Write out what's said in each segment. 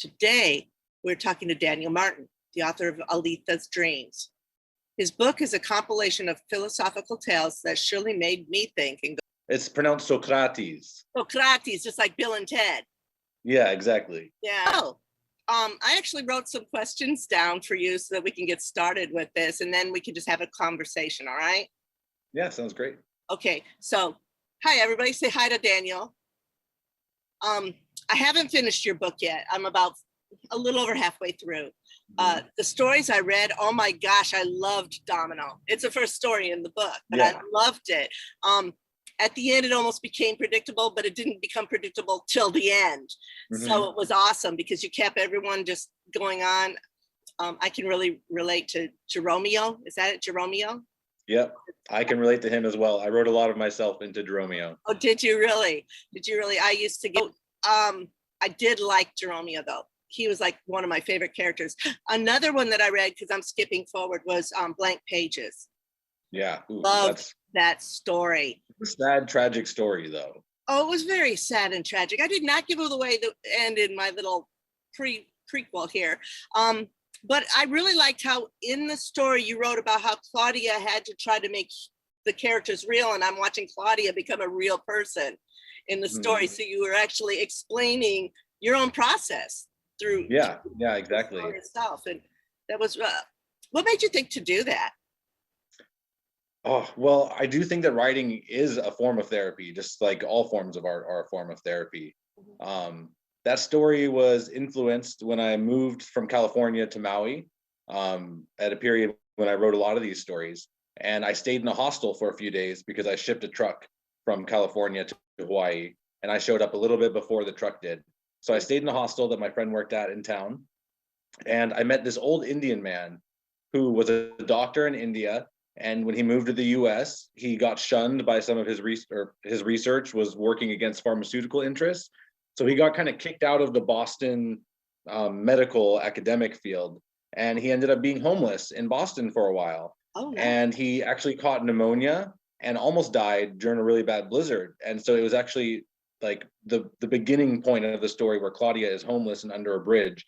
Today, we're talking to Daniel Martin, the author of Alethea's Dreams. His book is a compilation of philosophical tales that surely made me think and go, It's pronounced Socrates. Socrates, just like Bill and Ted. Yeah, exactly. Yeah. Oh, I actually wrote some questions down for you so that we can get started with this, and then we can just have a conversation, all right? Yeah, sounds great. Okay, so hi, everybody. Say hi to Daniel. I haven't finished your book yet. I'm about a little over halfway through. The stories I read, oh my gosh, I loved Domino. It's the first story in the book, but I loved it. At the end, it almost became predictable, but it didn't become predictable till the end. So it was awesome because you kept everyone just going on. I can really relate to Jeromeo. Is that it, Jeromeo? Yep, I can relate to him as well. I wrote a lot of myself into Jeromeo. Oh, did you really? Did you really? I used to go, I did like Jeromeo though. He was like one of my favorite characters. Another one that I read, because I'm skipping forward, was Blank Pages. Yeah. Loved that story. A sad, tragic story though. Oh, it was very sad and tragic. I did not give away the end in my little prequel here. But I really liked how in the story you wrote about how Claudia had to try to make the characters real, and I'm watching Claudia become a real person in the story. So you were actually explaining your own process through exactly the story itself. And that was what made you think to do that? Oh, well, I do think that writing is a form of therapy, just like all forms of art are a form of therapy. That story was influenced when I moved from California to Maui at a period when I wrote a lot of these stories. And I stayed in a hostel for a few days because I shipped a truck from California to Hawaii, and I showed up a little bit before the truck did. So I stayed in a hostel that my friend worked at in town, and I met this old Indian man who was a doctor in India. And when he moved to the US, he got shunned by some of his research was working against pharmaceutical interests. So he got kind of kicked out of the Boston medical academic field, and he ended up being homeless in Boston for a while. Oh, nice. And he actually caught pneumonia and almost died during a really bad blizzard. And so it was actually like the beginning point of the story where Claudia is homeless and under a bridge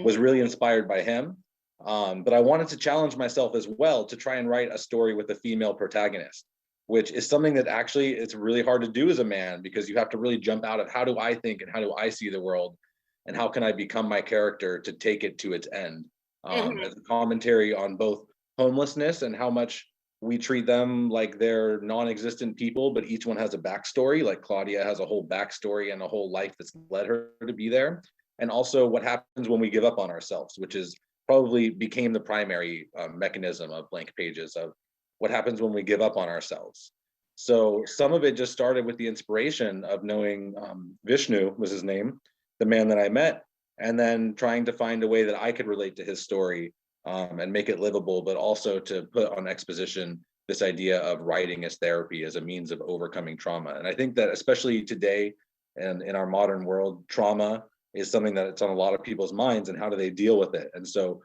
was really inspired by him. But I wanted to challenge myself as well to try and write a story with a female protagonist, which is something that actually it's really hard to do as a man, because you have to really jump out of how do I think and how do I see the world, and how can I become my character to take it to its end, as a commentary on both homelessness and how much we treat them like they're non-existent people, but each one has a backstory. Like Claudia has a whole backstory and a whole life that's led her to be there. And also what happens when we give up on ourselves, which is probably became the primary mechanism of Blank Pages, of what happens when we give up on ourselves. So some of it just started with the inspiration of knowing Vishnu was his name, the man that I met, and then trying to find a way that I could relate to his story and make it livable, but also to put on exposition this idea of writing as therapy, as a means of overcoming trauma. And I think that especially today and in our modern world, trauma is something that it's on a lot of people's minds, and how do they deal with it? And so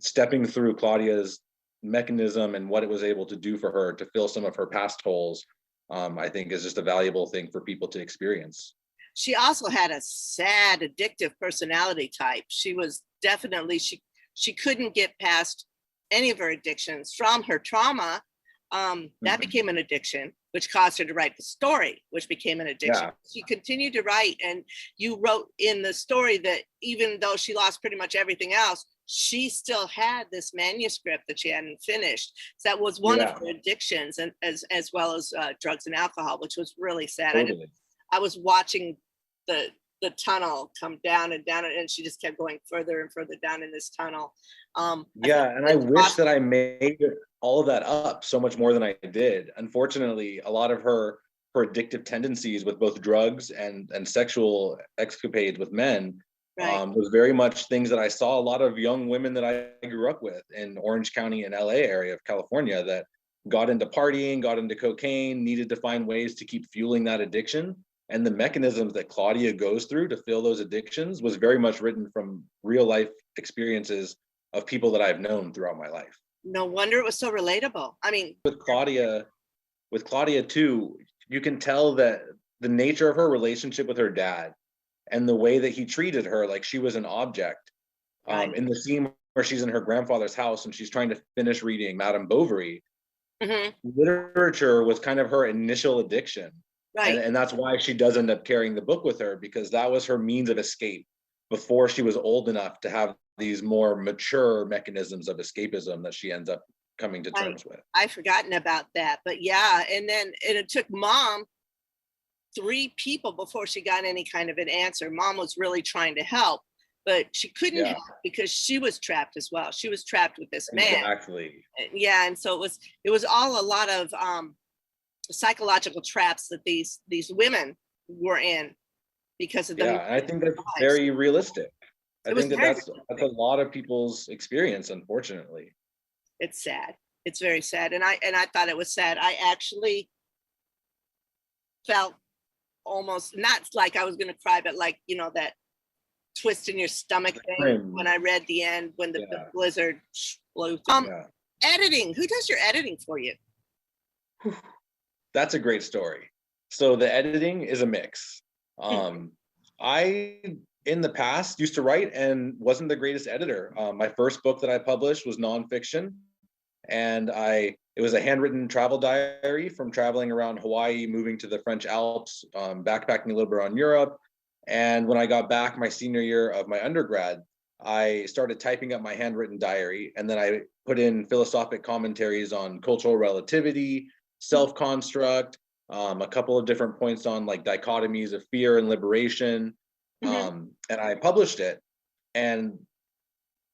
stepping through Claudia's mechanism and what it was able to do for her to fill some of her past holes, I think is just a valuable thing for people to experience. She also had a sad, addictive personality type. She was definitely, she couldn't get past any of her addictions from her trauma. That became an addiction, which caused her to write the story, which became an addiction. She continued to write, and you wrote in the story that even though she lost pretty much everything else, she still had this manuscript that she hadn't finished. So that was one of her addictions, and as well as drugs and alcohol, which was really sad. Totally. I was watching the tunnel come down and down, and she just kept going further and further down in this tunnel. And I wish that I made all of that up so much more than I did. Unfortunately, a lot of her addictive tendencies with both drugs and sexual escapades with men was very much things that I saw a lot of young women that I grew up with in Orange County and LA area of California that got into partying, got into cocaine, needed to find ways to keep fueling that addiction. And the mechanisms that Claudia goes through to fill those addictions was very much written from real life experiences of people that I've known throughout my life. No wonder it was so relatable. I mean, with Claudia too, you can tell that the nature of her relationship with her dad and the way that he treated her like she was an object. Right. In the scene where she's in her grandfather's house and she's trying to finish reading Madame Bovary, literature was kind of her initial addiction. Right. And that's why she does end up carrying the book with her, because that was her means of escape before she was old enough to have these more mature mechanisms of escapism that she ends up coming to terms with. I've forgotten about that, but yeah. And it took mom 3 people before she got any kind of an answer. Mom was really trying to help, but she couldn't help because she was trapped as well. She was trapped with this man. Exactly. Yeah. And so it was all a lot of psychological traps that these women were in because of the. Yeah, and I think that's very realistic. I think that's a lot of people's experience, unfortunately. It's sad. It's very sad. And I thought it was sad. I actually felt almost not like I was going to cry, but like, you know, that twist in your stomach thing when I read the end, when the blizzard blew. Editing. Who does your editing for you? That's a great story. So the editing is a mix. I, in the past, used to write and wasn't the greatest editor. My first book that I published was nonfiction, and it was a handwritten travel diary from traveling around Hawaii, moving to the French Alps, backpacking a little bit on Europe. And when I got back my senior year of my undergrad, I started typing up my handwritten diary, and then I put in philosophic commentaries on cultural relativity, self-construct, a couple of different points on like dichotomies of fear and liberation. And I published it, and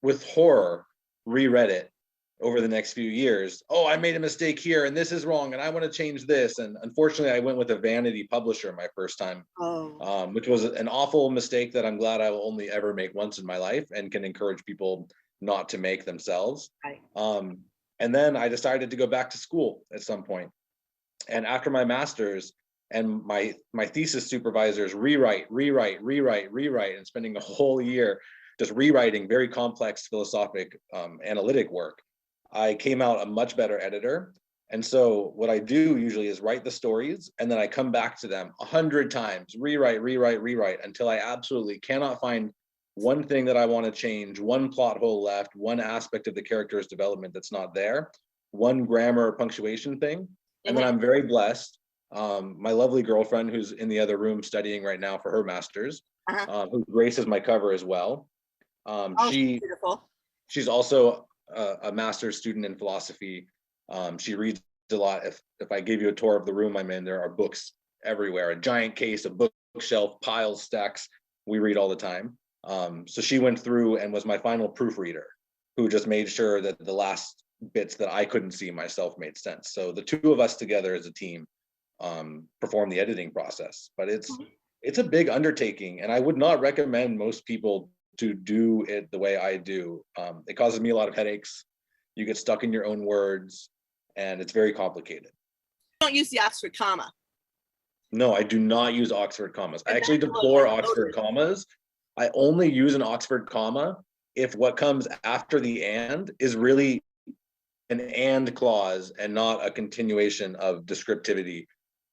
with horror, reread it over the next few years. Oh, I made a mistake here, and this is wrong, and I want to change this. And unfortunately, I went with a vanity publisher my first time, which was an awful mistake that I'm glad I will only ever make once in my life, and can encourage people not to make themselves. And then I decided to go back to school at some point. And after my master's, and my thesis supervisors rewrite, and spending a whole year just rewriting very complex philosophic analytic work, I came out a much better editor. And so what I do usually is write the stories, and then I come back to them 100 times, rewrite until I absolutely cannot find one thing that I want to change, one plot hole left, one aspect of the character's development that's not there, one grammar or punctuation thing. And then I'm very blessed. My lovely girlfriend, who's in the other room studying right now for her master's, who graces my cover as well. She's also a master's student in philosophy. She reads a lot. If I gave you a tour of the room I'm in, there are books everywhere, a giant case, a bookshelf, piles, stacks. We read all the time. So she went through and was my final proofreader, who just made sure that the last bits that I couldn't see myself made sense. So the two of us together as a team perform the editing process. But it's a big undertaking, and I would not recommend most people to do it the way I do. It causes me a lot of headaches. You get stuck in your own words, and it's very complicated. Don't use the Oxford comma. No, I do not use Oxford commas. I actually deplore Oxford commas. I only use an Oxford comma if what comes after the and is really an and clause and not a continuation of descriptivity.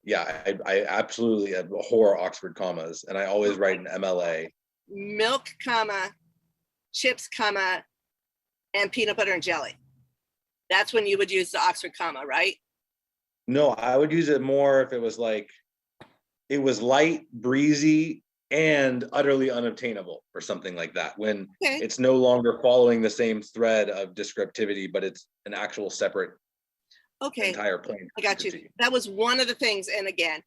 Yeah, I absolutely abhor Oxford commas, and I always write an MLA. Milk, comma, chips, comma, and peanut butter and jelly. That's when you would use the Oxford comma, right? No, I would use it more if it was like, it was light, breezy, and utterly unobtainable, or something like that. When it's no longer following the same thread of descriptivity, but it's an actual separate entire plane. I got you. That was one of the things. And again,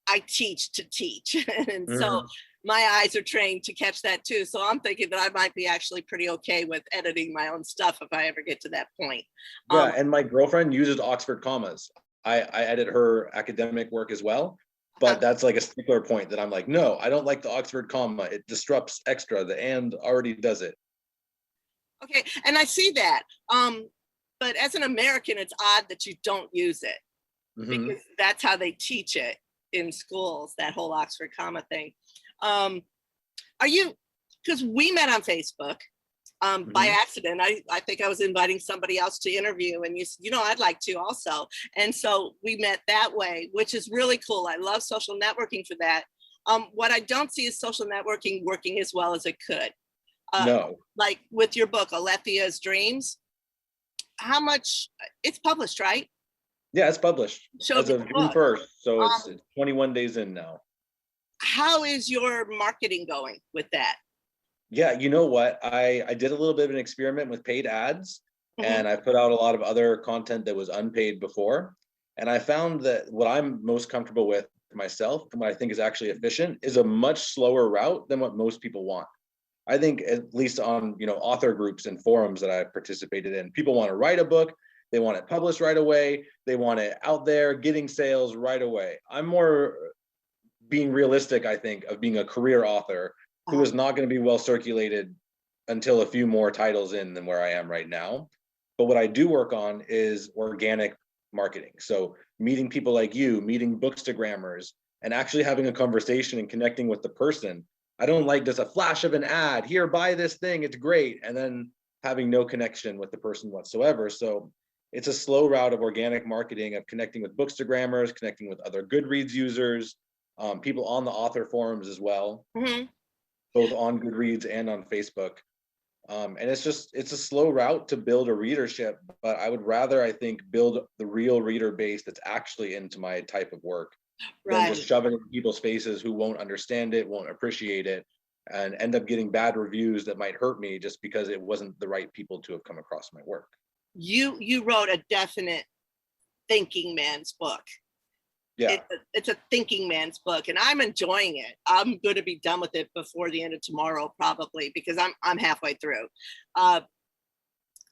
I teach to teach. And so my eyes are trained to catch that too. So I'm thinking that I might be actually pretty okay with editing my own stuff if I ever get to that point. Yeah, and my girlfriend uses Oxford commas. I edit her academic work as well, but that's like a stickler point that I'm like, no, I don't like the Oxford comma. It disrupts extra. The and already does it. Okay, and I see that. But as an American, it's odd that you don't use it, because that's how they teach it in schools, that whole Oxford comma thing. Are you, because we met on Facebook by accident. I think I was inviting somebody else to interview, and you said, you know, I'd like to also. And so we met that way, which is really cool. I love social networking for that. What I don't see is social networking working as well as it could. No. Like with your book, Alethea's Dreams, how much it's published, right? Yeah, it's published Show as me of the June book. 1st. So it's Um, 21 days in now. how is your marketing going with that? Yeah, you know what? I did a little bit of an experiment with paid ads, Mhm. and I put out a lot of other content that was unpaid before. And I found that what I'm most comfortable with myself and what I think is actually efficient is a much slower route than what most people want. I think at least on, author groups and forums that I've participated in, people want to write a book, they want it published right away, they want it out there getting sales right away. I'm more being realistic, I think, of being a career author who Uh, is not going to be well circulated until a few more titles in than where I am right now. But what I do work on is organic marketing. So meeting people like you, meeting bookstagrammers, and actually having a conversation and connecting with the person. I don't like just a flash of an ad, here, buy this thing, it's great, and then having no connection with the person whatsoever. So it's a slow route of organic marketing, of connecting with bookstagrammers, connecting with other Goodreads users, people on the author forums as well, mhm. both on Goodreads and on Facebook. And it's a slow route to build a readership, but I would rather, I think, build the real reader base that's actually into my type of work than just Right. shove it in people's faces who won't understand it, won't appreciate it, and end up getting bad reviews that might hurt me just because it wasn't the right people to have come across my work. You wrote a definite thinking man's book. Yeah. It's a thinking man's book, and I'm enjoying it. I'm going to be done with it before the end of tomorrow, probably, because I'm halfway through. Uh,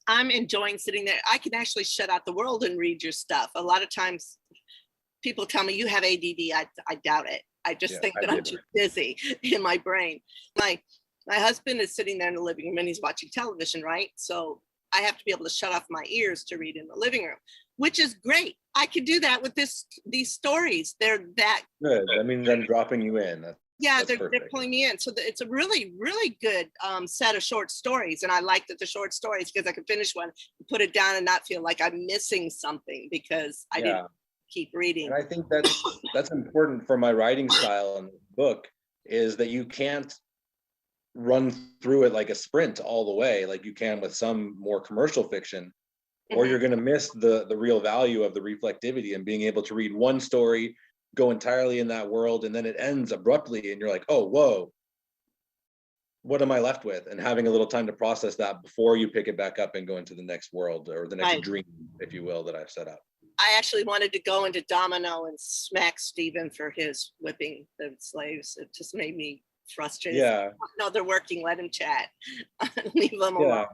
I'm enjoying sitting there. I can actually shut out the world and read your stuff. A lot of times, people tell me you have ADD. I doubt it. I just Yeah, think I that I'm did. too busy in my brain. My my husband is sitting there in the living room and he's watching television, right? So I have to be able to shut off my ears to read in the living room, which is great. I could do that with these stories. They're that Good. That means I'm dropping you in. yeah, That's they're perfect. pulling me in. So it's a really, really good set of short stories. And I like that the short stories because I can finish one, put it down and not feel like I'm missing something because I didn't Yeah. keep reading. And I think that's important for my writing style in the book, is that you can't run through it like a sprint all the way like you can with some more commercial fiction, or Mhm. you're going to miss the real value of the reflectivity and being able to read one story, go entirely in that world, and then it ends abruptly and you're like, oh, whoa, what am I left with? And having a little time to process that before you pick it back up and go into the next world or the next Right. dream, if you will, that I've set up. I actually wanted to go into Domino and smack Stephen for his whipping the slaves. It just made me frustrated. Yeah. No, they're working. Let him chat. Leave them alone. Yeah,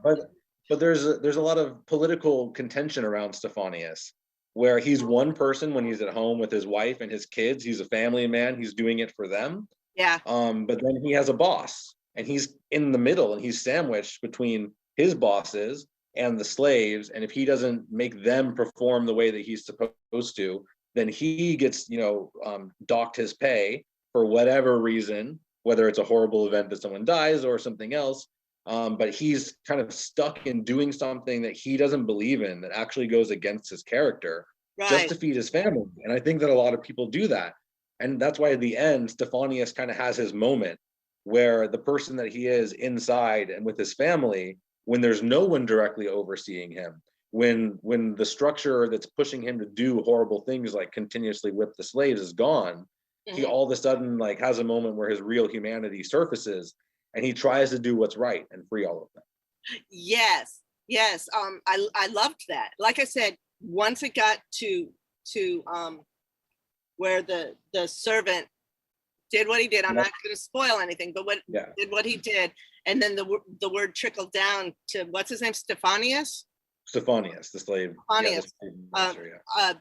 but there's a lot of political contention around Stephanius, where he's one person when he's at home with his wife and his kids. He's a family man. He's doing it for them. Yeah. But then he has a boss, and he's in the middle, and he's sandwiched between his bosses and the slaves. And if he doesn't make them perform the way that he's supposed to, then he gets, docked his pay for whatever reason, whether it's a horrible event that someone dies or something else. But he's kind of stuck in doing something that he doesn't believe in, that actually goes against his character, just Right. to feed his family. And I think that a lot of people do that. And that's why at the end, Stephanius kind of has his moment where the person that he is inside and with his family, when there's no one directly overseeing him, when the structure that's pushing him to do horrible things like continuously whip the slaves is gone, he Mhm. all of a sudden like has a moment where his real humanity surfaces and he tries to do what's right and free all of them. Yes. Yes. I loved that. Like I said, once it got to where the servant did what he did. I'm Yep. not going to spoil anything, but what Yeah, did what he did, and then the word trickled down to what's his name, Stephanius. Stephanius, the slave. Yeah, the Stephanius. slave Uh, master. Yeah, uh,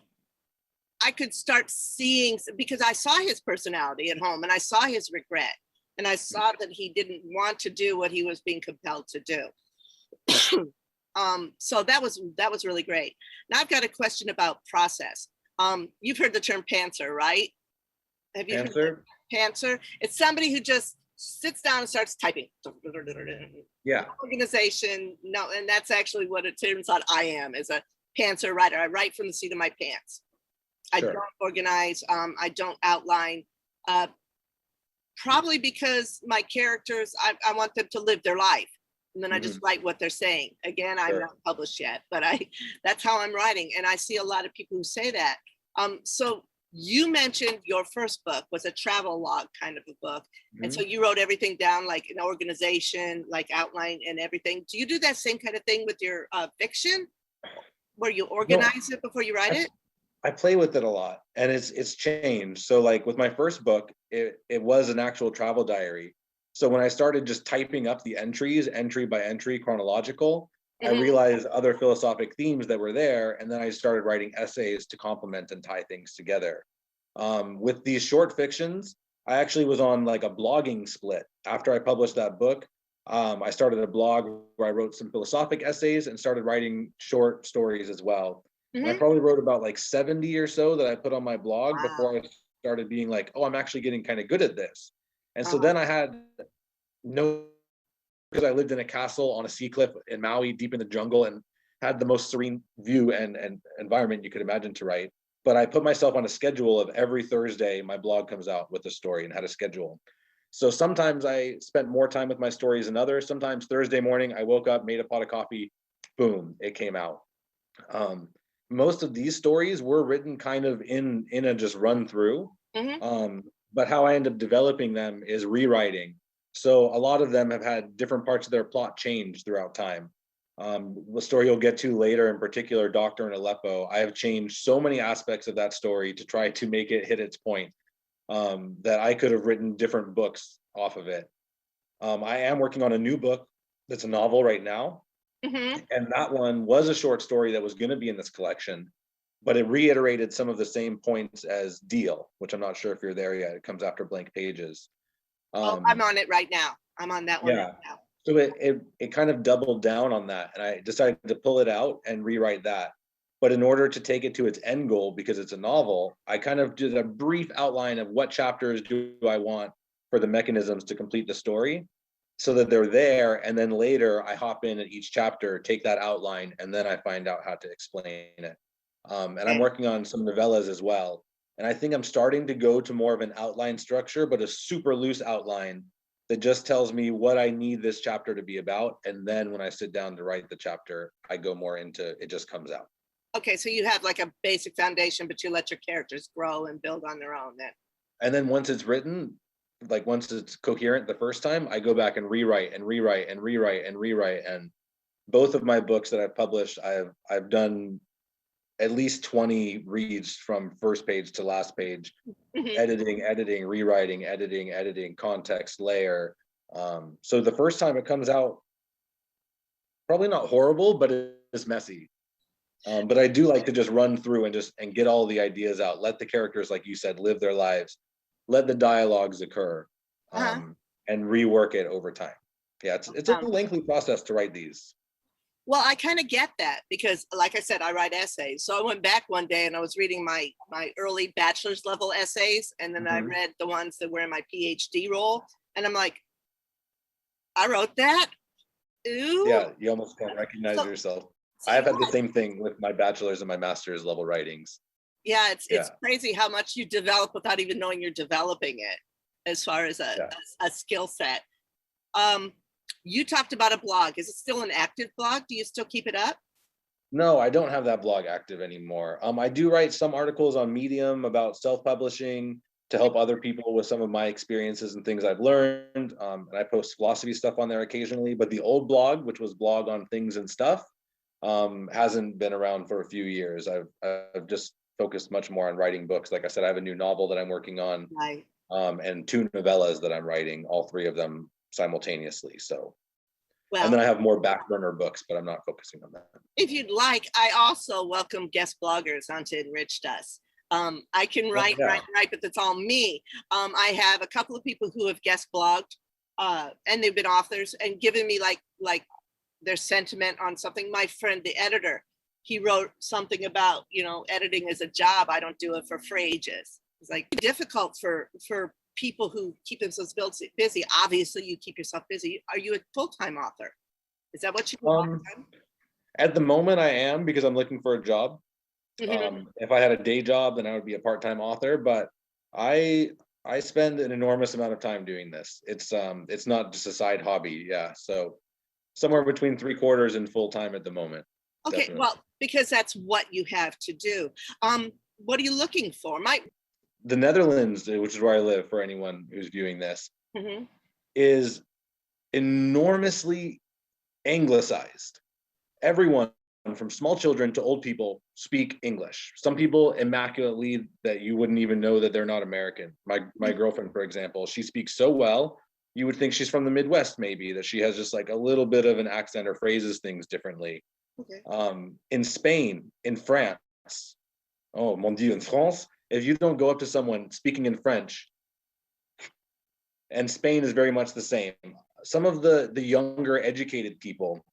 I could start seeing because I saw his personality at home, and I saw his regret, and I saw that he didn't want to do what he was being compelled to do. So that was really great. Now I've got a question about process. You've heard the term pantser, right? Have you heard answer. pantser? It's somebody who just sits down and starts typing. Yeah, Organization, no, and that's actually what it turns out I am, is a pantser writer. I write from the seat of my pants. I don't sure. organize. I don't outline. Uh, Probably because my characters, I want them to live their life. And then I just write what they're saying. Again, I'm Sure. not published yet, but that's how I'm writing. And I see a lot of people who say that. So you mentioned your first book was a travel log kind of a book. And so you wrote everything down like an organization, like outline and everything. Do you do that same kind of thing with your fiction where you No, organize it before you write it? I play with it a lot, and it's changed. So like with my first book, it was an actual travel diary. So when I started just typing up the entries, entry by entry, chronological, I realized other philosophic themes that were there, and then I started writing essays to complement and tie things together. With these short fictions, I actually was on like a blogging split. After I published that book, I started a blog where I wrote some philosophic essays and started writing short stories as well. And I probably wrote about like 70 or so that I put on my blog before I started being like, oh, I'm actually getting kind of good at this. And so then I had no, because I lived in a castle on a sea cliff in Maui, deep in the jungle, and had the most serene view and environment you could imagine to write. But I put myself on a schedule of every Thursday, my blog comes out with a story and had a schedule. So sometimes I spent more time with my stories than others. Sometimes Thursday morning, I woke up, made a pot of coffee, boom, it came out. Most of these stories were written kind of in a just run through. But how I end up developing them is rewriting. So a lot of them have had different parts of their plot change throughout time. The story you'll get to later, in particular, Doctor in Aleppo, I have changed so many aspects of that story to try to make it hit its point, that I could have written different books off of it. I am working on a new book that's a novel right now. And that one was a short story that was going to be in this collection, but it reiterated some of the same points as Deal, which I'm not sure if you're there yet. It comes after Blank Pages. I'm on it right now. I'm on that one right now. So it kind of doubled down on that, and I decided to pull it out and rewrite that. But in order to take it to its end goal, because it's a novel, I kind of did a brief outline of what chapters do I want for the mechanisms to complete the story, so that they're there, and then later I hop in at each chapter, take that outline, and then I find out how to explain it. And I'm working on some novellas as well. And I think I'm starting to go to more of an outline structure, but a super loose outline that just tells me what I need this chapter to be about. And then when I sit down to write the chapter, I go more into it, just comes out. Okay, so you have like a basic foundation, but you let your characters grow and build on their own then. And then once it's written, like once it's coherent the first time, I go back and rewrite and rewrite and rewrite and rewrite. And both of my books that I've published, I've done at least 20 reads from first page to last page, editing, rewriting, editing, context, layer. So the first time it comes out, probably not horrible, but it's messy. But I do like to just run through and get all the ideas out, let the characters, like you said, live their lives, let the dialogues occur, and rework it over time. Yeah, it's a lengthy process to write these. Well, I kind of get that because, like I said, I write essays. So I went back one day and I was reading my early bachelor's level essays, and then I read the ones that were in my PhD role, and I'm like, I wrote that. Ooh. Yeah, you almost can't recognize yourself. I've had the same thing with my bachelor's and my master's level writings. Yeah, it's crazy how much you develop without even knowing you're developing it, as far as a skill set. You talked about a blog. Is it still an active blog? Do you still keep it up? No, I don't have that blog active anymore. I do write some articles on Medium about self-publishing to help other people with some of my experiences and things I've learned. And I post philosophy stuff on there occasionally, but the old blog, which was Blog on Things and Stuff, hasn't been around for a few years. I've just focused much more on writing books. Like I said, I have a new novel that I'm working on, and 2 novellas that I'm writing, all 3 of them simultaneously. So, and then I have more back burner books, but I'm not focusing on that. If you'd like, I also welcome guest bloggers onto Enriched Us. I can write, but that's all me. I have a couple of people who have guest blogged, and they've been authors and given me like their sentiment on something. My friend, the editor, he wrote something about, editing is a job. I don't do it for wages. It's like difficult for people who keep themselves busy. Obviously, you keep yourself busy. Are you a full-time author? Is that what you do? At the moment, I am, because I'm looking for a job. If I had a day job, then I would be a part-time author. But I I spend an enormous amount of time doing this. It's not just a side hobby. Yeah. So somewhere between 3/4 and full time at the moment. Okay, Definitely. well, because that's what you have to do. What are you looking for? The Netherlands, which is where I live for anyone who's viewing this, Mhm. is enormously anglicized. Everyone from small children to old people speak English. Some people immaculately that you wouldn't even know that they're not American. My girlfriend, for example, she speaks so well, you would think she's from the Midwest, maybe, that she has just like a little bit of an accent or phrases things differently. Okay. In Spain, in France, oh mon Dieu, in France, if you don't go up to someone speaking in French, and Spain is very much the same. Some of the younger educated people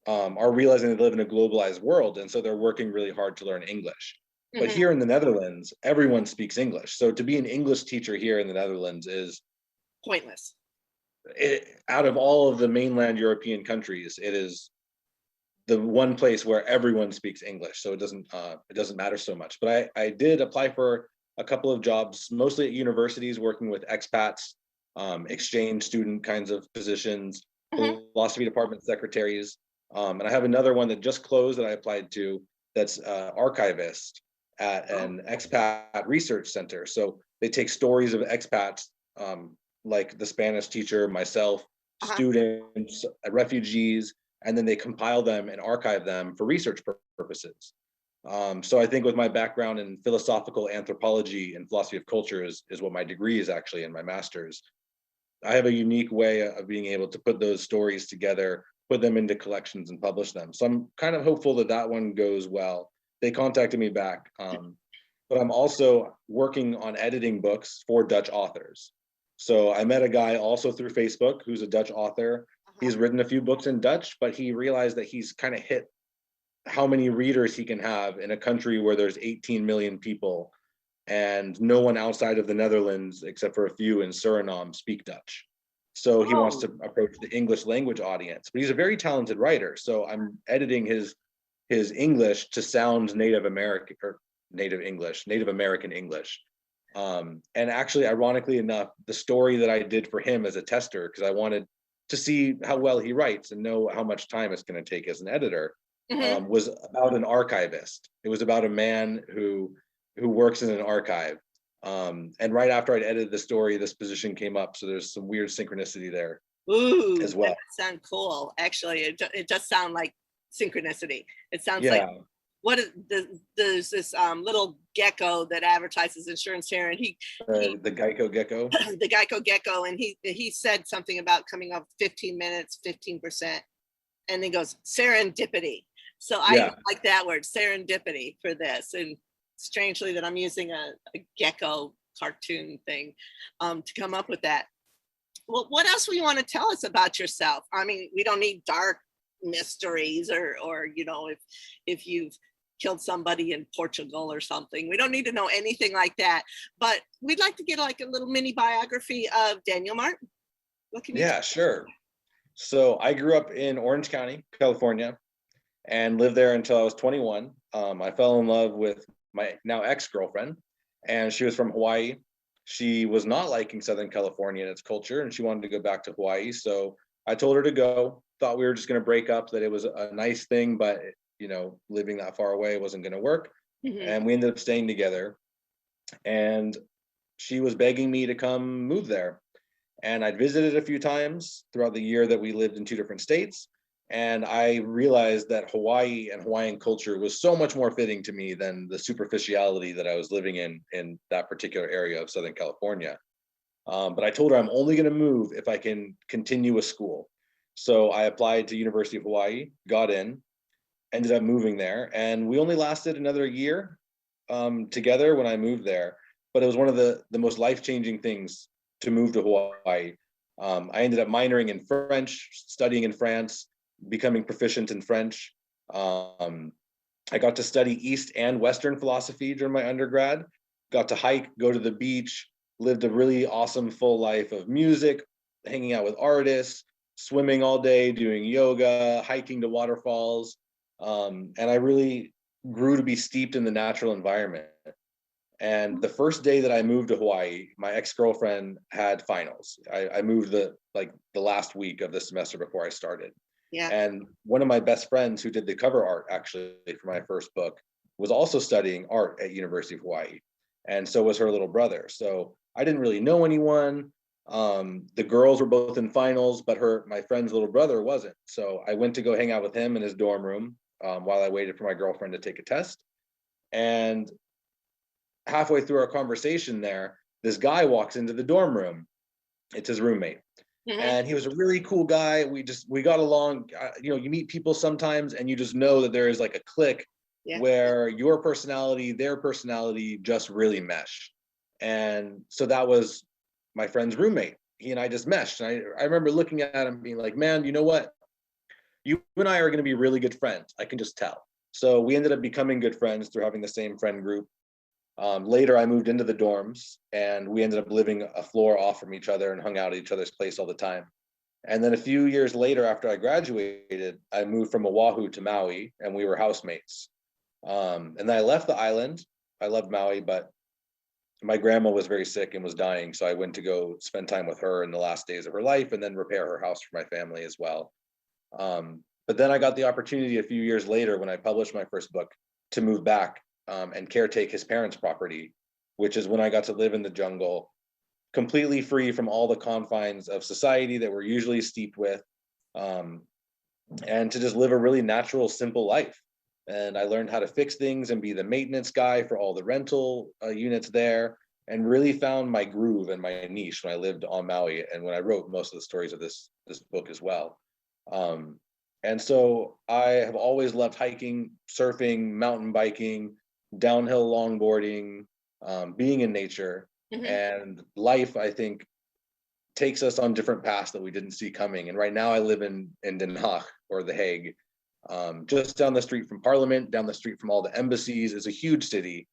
are realizing they live in a globalized world, and so they're working really hard to learn English. But Mhm. here in the Netherlands, everyone speaks English. So to be an English teacher here in the Netherlands is, Pointless. out of all of the mainland European countries, it is the one place where everyone speaks English. So it doesn't matter so much. But I did apply for a couple of jobs, mostly at universities, working with expats, exchange student kinds of positions, Mhm. philosophy department secretaries. And I have another one that just closed that I applied to, that's archivist at Oh. an expat research center. So they take stories of expats, like the Spanish teacher, myself, Uh-huh. students, refugees, and then they compile them and archive them for research purposes. So I think with my background in philosophical anthropology and philosophy of culture is what my degree is actually in my master's. I have a unique way of being able to put those stories together, put them into collections and publish them. So I'm kind of hopeful that that one goes well. They contacted me back, but I'm also working on editing books for Dutch authors. So I met a guy also through Facebook who's a Dutch author. Uh-huh. He's written a few books in Dutch, but he realized that he's kind of hit how many readers he can have in a country where there's 18 million people and no one outside of the Netherlands, except for a few in Suriname, speak Dutch. So he wants Oh. to approach the English language audience, but he's a very talented writer. So I'm editing his English to sound Native American or Native American English. And actually, ironically enough, the story that I did for him as a tester, because I wanted to see how well he writes and know how much time it's going to take as an editor, Mhm. was about an archivist. It was about a man who works in an archive. And right after I'd edited the story, this position came up. So there's some weird synchronicity there Ooh, as that well. does sound cool. Actually, it does sound like synchronicity. It sounds like Yeah, there's this little gecko that advertises insurance here, and he the Geico gecko. the Geico gecko, and he said something about coming up 15 minutes, 15%, and he goes serendipity. So I Yeah, like that word serendipity for this, and strangely that I'm using a gecko cartoon thing to come up with that. Well, what else will you want to tell us about yourself? I mean, we don't need dark mysteries or if you've killed somebody in Portugal or something. We don't need to know anything like that. But we'd like to get like a little mini biography of Daniel Martin. What can you tell? yeah, sure. So I grew up in Orange County, California, and lived there until I was 21. I fell in love with my now ex-girlfriend, and she was from Hawaii. She was not liking Southern California and its culture, and she wanted to go back to Hawaii. So I told her to go. Thought we were just going to break up, that it was a nice thing, but living that far away wasn't going to work. Mhm. And we ended up staying together. And she was begging me to come move there. And I'd visited a few times throughout the year that we lived in two different states. And I realized that Hawaii and Hawaiian culture was so much more fitting to me than the superficiality that I was living in that particular area of Southern California. But I told her I'm only going to move if I can continue a school. So I applied to University of Hawaii, got in, ended up moving there, and we only lasted another year together when I moved there. But it was one of the most life changing things to move to Hawaii. I ended up minoring in French, studying in France, becoming proficient in French. Um, I got to study East and Western philosophy during my undergrad. Got to hike, go to the beach, lived a really awesome full life of music, hanging out with artists, swimming all day, doing yoga, hiking to waterfalls. And I really grew to be steeped in the natural environment. And the first day that I moved to Hawaii, my ex-girlfriend had finals. I moved the last week of the semester before I started. Yeah. And one of my best friends who did the cover art actually for my first book was also studying art at University of Hawaii. And so was her little brother. So I didn't really know anyone. The girls were both in finals, but my friend's little brother wasn't. So I went to go hang out with him in his dorm room while I waited for my girlfriend to take a test. And halfway through our conversation there, this guy walks into the dorm room. It's his roommate. Mhm. And he was a really cool guy. We got along. You meet people sometimes and you just know that there is like a click where your personality, their personality just really mesh. And so that was my friend's roommate. He and I just meshed. And I remember looking at him being like, man, you know what? You and I are going to be really good friends. I can just tell. So we ended up becoming good friends through having the same friend group. Later, I moved into the dorms and we ended up living a floor off from each other and hung out at each other's place all the time. And then a few years later, after I graduated, I moved from Oahu to Maui and we were housemates. And then I left the island. I loved Maui, but my grandma was very sick and was dying. So I went to go spend time with her in the last days of her life and then repair her house for my family as well. But then I got the opportunity a few years later when I published my first book to move back and caretake his parents' property, which is when I got to live in the jungle, completely free from all the confines of society that we're usually steeped with, and to just live a really natural, simple life. And I learned how to fix things and be the maintenance guy for all the rental units there, and really found my groove and my niche when I lived on Maui and when I wrote most of the stories of this book as well. And so I have always loved hiking, surfing, mountain biking, downhill longboarding, being in nature. And life, I think, takes us on different paths that we didn't see coming. And right now I live in Den Haag, or The Hague, just down the street from Parliament, down the street from all the embassies. It's a huge city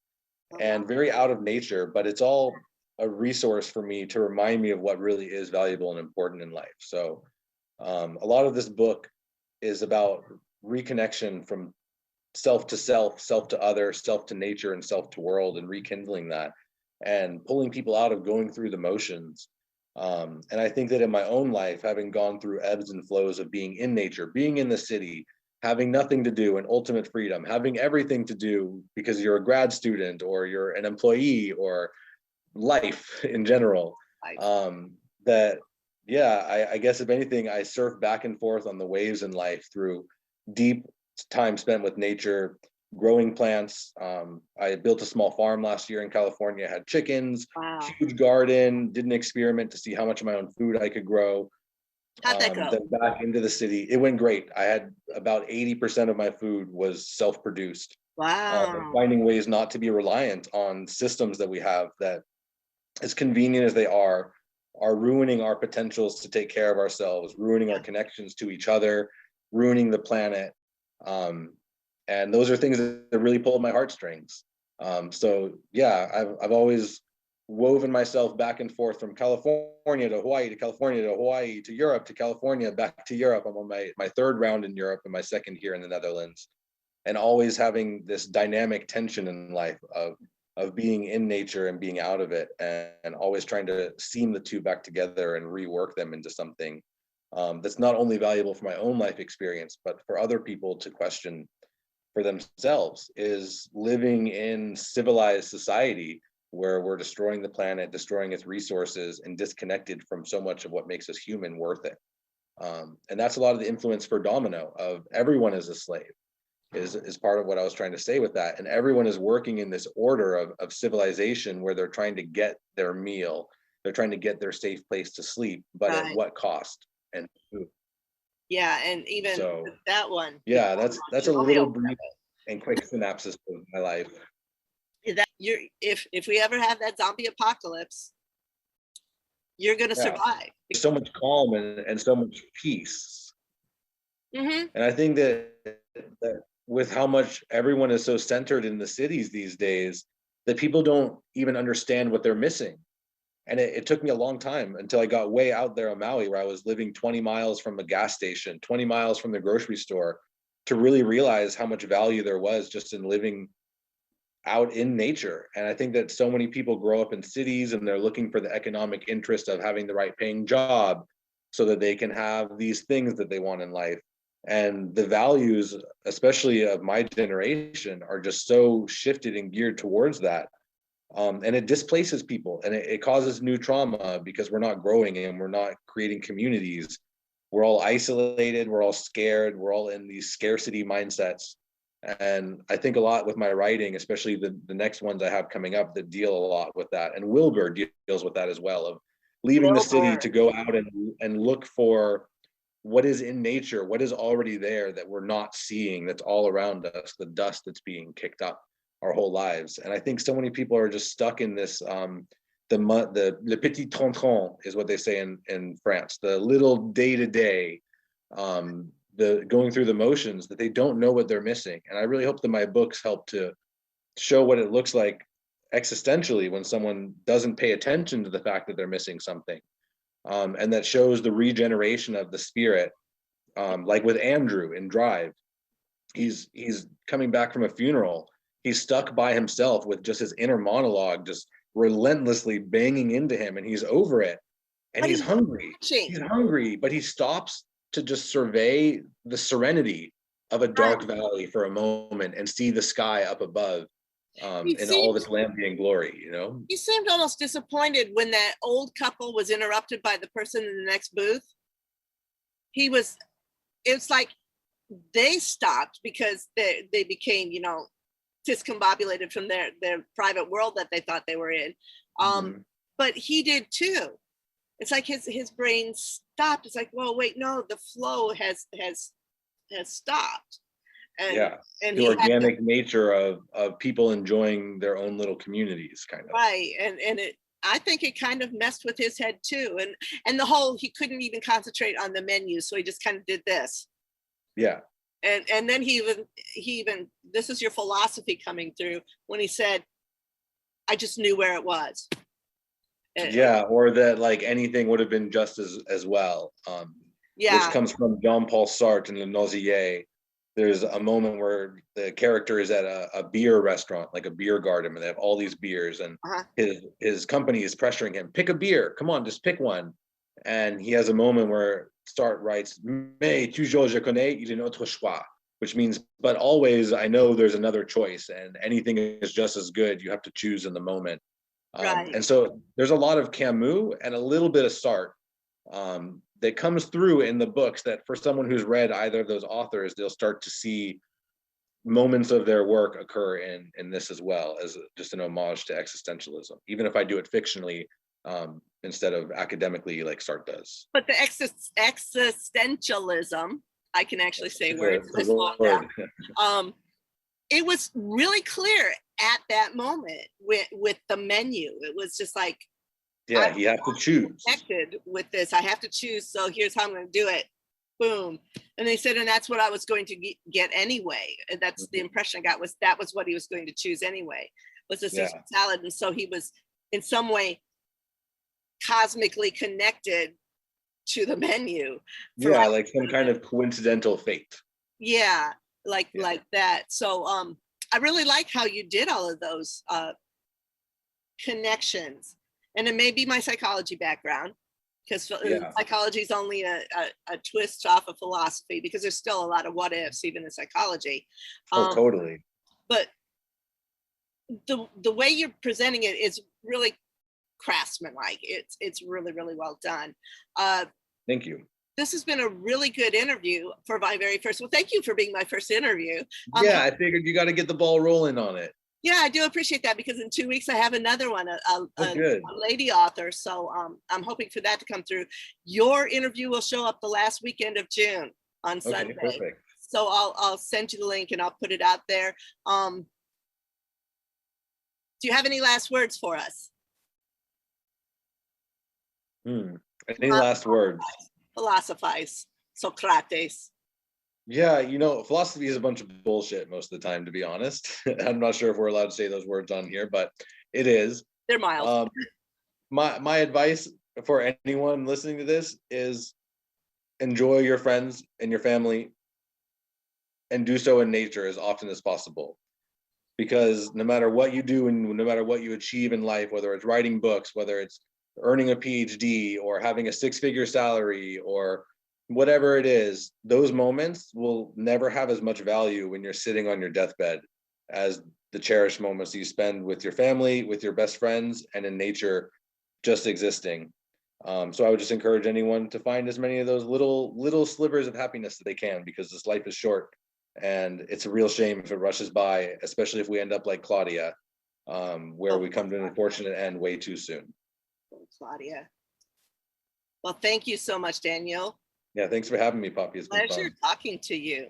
and very out of nature, but it's all a resource for me to remind me of what really is valuable and important in life. So a lot of this book is about reconnection from self to self, self to other, self to nature, and self to world, and rekindling that and pulling people out of going through the motions. And I think that in my own life, having gone through ebbs and flows of being in nature, being in the city, having nothing to do and ultimate freedom, having everything to do because you're a grad student or you're an employee or life in general, that I guess if anything, I surf back and forth on the waves in life through deep time spent with nature, growing plants. I built a small farm last year in California, had chickens, huge garden, did an experiment to see how much of my own food I could grow. How'd that go? Then back into the city, it went great. I had about 80% of my food was self-produced. Wow. Finding ways not to be reliant on systems that we have that, as convenient as they are ruining our potentials to take care of ourselves, ruining our connections to each other, ruining the planet. And those are things that really pull at my heartstrings. So yeah, I've always woven myself back and forth from California to Hawaii to California to Hawaii to Europe to California back to Europe. I'm on my third round in Europe and my second here in the Netherlands, and always having this dynamic tension in life of being in nature and being out of it, and always trying to seam the two back together and rework them into something that's not only valuable for my own life experience, but for other people to question for themselves. Is living in civilized society where we're destroying the planet, destroying its resources, and disconnected from so much of what makes us human worth it? And that's a lot of the influence for Domino of everyone is a slave. Is part of what I was trying to say with that. And everyone is working in this order of civilization where they're trying to get their meal, they're trying to get their safe place to sleep, but at what cost? And food. Yeah, and even So that one. yeah, that's a little brief and quick synopsis of my life. That if we ever have that zombie apocalypse, you're gonna survive. There's so much calm and so much peace. And I think that with how much everyone is so centered in the cities these days, that people don't even understand what they're missing. And it took me a long time until I got way out there on Maui, where I was living 20 miles from a gas station, 20 miles from the grocery store, to really realize how much value there was just in living out in nature. And I think that so many people grow up in cities and they're looking for the economic interest of having the right paying job so that they can have these things that they want in life. And the values, especially of my generation, are just so shifted and geared towards that. And it displaces people, and it causes new trauma because we're not growing and we're not creating communities. We're all isolated, we're all scared, we're all in these scarcity mindsets. And I think a lot with my writing, especially the next ones I have coming up, that deal a lot with that. And Wilbur deals with that as well, of leaving the city to go out and look for what is in nature, what is already there that we're not seeing, that's all around us, the dust that's being kicked up our whole lives. And I think so many people are just stuck in this, the le petit tron is what they say in France, the little day-to-day, the going through the motions, that they don't know what they're missing. And I really hope that my books help to show what it looks like existentially when someone doesn't pay attention to the fact that they're missing something. And that shows the regeneration of the spirit, like with Andrew in Drive. He's coming back from a funeral. He's stuck by himself with just his inner monologue just relentlessly banging into him, and he's over it. And But he's hungry. He's hungry, but he stops to just survey the serenity of a dark valley for a moment and see the sky up above, in all of its Lambian glory, you know? He seemed almost disappointed when that old couple was interrupted by the person in the next booth. It's like they stopped because they became, discombobulated from their private world that they thought they were in. But he did too. It's like his brain stopped. It's like, well, wait, no, the flow has stopped. And the organic nature of people enjoying their own little communities, kind of. Right. And I think it kind of messed with his head too. And the whole, he couldn't even concentrate on the menu. So he just kind of did this. Yeah. And then he even, this is your philosophy coming through when he said, I just knew where it was. Or that like anything would have been just as well. Which comes from Jean-Paul Sartre in Le Nausier. There's a moment where the character is at a beer restaurant, like a beer garden, and they have all these beers, and his company is pressuring him, pick a beer, come on, just pick one. And he has a moment where Sartre writes, mais toujours je connais il y a un autre choix, which means, but always I know there's another choice, and anything is just as good. You have to choose in the moment. And so there's a lot of Camus and a little bit of Sartre that comes through in the books, that for someone who's read either of those authors, they'll start to see moments of their work occur in this as well, as just an homage to existentialism, even if I do it fictionally instead of academically like Sartre does. But the existentialism, I can actually say words. It was really clear at that moment with the menu. It was just like, you have to choose. Connected with this, I have to choose. So here's how I'm going to do it. Boom. And they said, and that's what I was going to get anyway. And that's the impression I got, was that was what he was going to choose anyway, was the Caesar salad. And so he was in some way cosmically connected to the menu. Like some kind of coincidental fate. Like that. So I really like how you did all of those connections. And it may be my psychology background, because psychology is only a twist off of philosophy, because there's still a lot of what ifs even in psychology. Totally. But the way you're presenting it is really craftsman-like. It's really, really well done. Thank you. This has been a really good interview for my very first. Well, thank you for being my first interview. I figured you got to get the ball rolling on it. Yeah, I do appreciate that, because in 2 weeks I have another one, a lady author. So I'm hoping for that to come through. Your interview will show up the last weekend of June on Sunday. Perfect. So I'll send you the link and I'll put it out there. Do you have any last words for us? Any last words? Philosophize, Socrates. Yeah, philosophy is a bunch of bullshit most of the time, to be honest. I'm not sure if we're allowed to say those words on here, but it is. They're mild. My advice for anyone listening to this is enjoy your friends and your family, and do so in nature as often as possible. because no matter what you do and no matter what you achieve in life, whether it's writing books, whether it's earning a PhD or having a six-figure salary or whatever it is, those moments will never have as much value when you're sitting on your deathbed as the cherished moments you spend with your family, with your best friends, and in nature, just existing. So I would just encourage anyone to find as many of those little slivers of happiness that they can, because this life is short, and it's a real shame if it rushes by, especially if we end up like Claudia, where we come to an unfortunate end way too soon. Claudia. Well, thank you so much, Daniel. Yeah, thanks for having me, Poppy. It's been Pleasure fun. talking to you.